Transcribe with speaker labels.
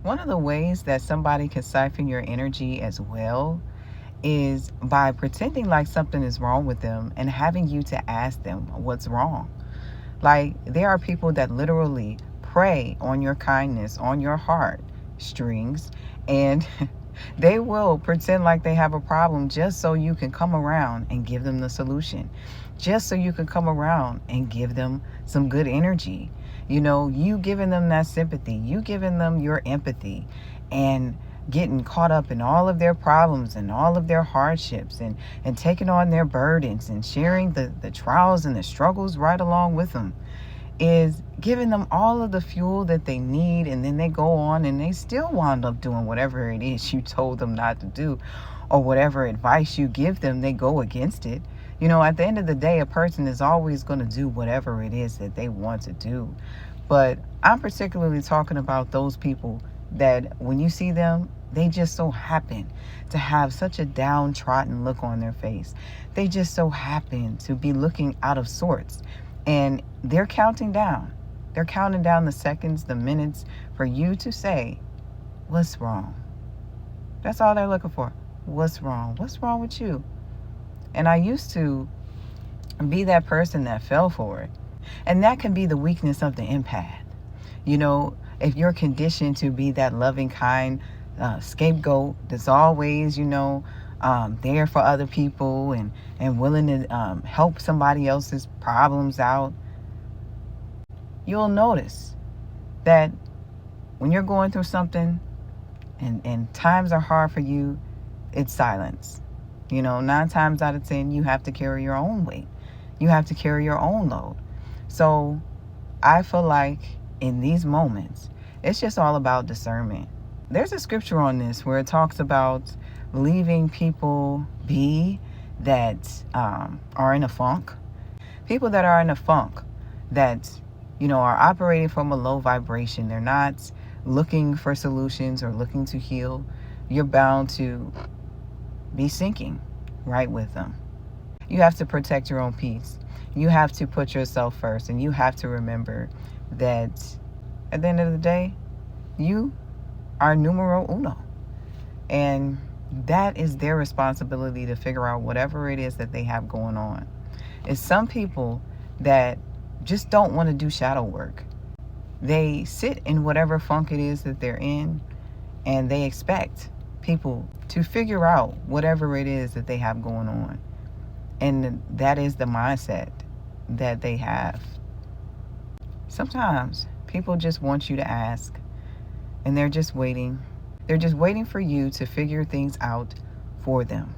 Speaker 1: One of the ways that somebody can siphon your energy as well is by pretending like something is wrong with them and having you to ask them what's wrong. Like, there are people that literally prey on your kindness, on your heart strings, and they will pretend like they have a problem just so you can come around and give them the solution, just so you can come around and give them some good energy. You giving them that sympathy, you giving them your empathy, and getting caught up in all of their problems and all of their hardships, and taking on their burdens and sharing the trials and the struggles right along with them, is giving them all of the fuel that they need. And then they go on and they still wind up doing whatever it is you told them not to do, or whatever advice you give them, they go against it. At the end of the day, a person is always going to do whatever it is that they want to do. But I'm particularly talking about those people that when you see them, they just so happen to have such a downtrodden look on their face. They just so happen to be looking out of sorts. And they're counting down. They're counting down the seconds, the minutes for you to say, what's wrong? That's all they're looking for. What's wrong? What's wrong with you? And I used to be that person that fell for it. And that can be the weakness of the empath. If you're conditioned to be that loving, kind scapegoat that's always, there for other people and willing to help somebody else's problems out, you'll notice that when you're going through something and times are hard for you, it's silence. 9 times out of 10, you have to carry your own weight. You have to carry your own load. So I feel like in these moments, it's just all about discernment. There's a scripture on this where it talks about leaving people be that are in a funk. People that are in a funk that, are operating from a low vibration. They're not looking for solutions or looking to heal. You're bound to be sinking right with them. You have to protect your own peace. You have to put yourself first, and you have to remember that at the end of the day, you are numero uno. And that is their responsibility to figure out whatever it is that they have going on. It's some people that just don't want to do shadow work. They sit in whatever funk it is that they're in, and they expect people to figure out whatever it is that they have going on. And that is the mindset that they have. Sometimes people just want you to ask, and they're just waiting. They're just waiting for you to figure things out for them.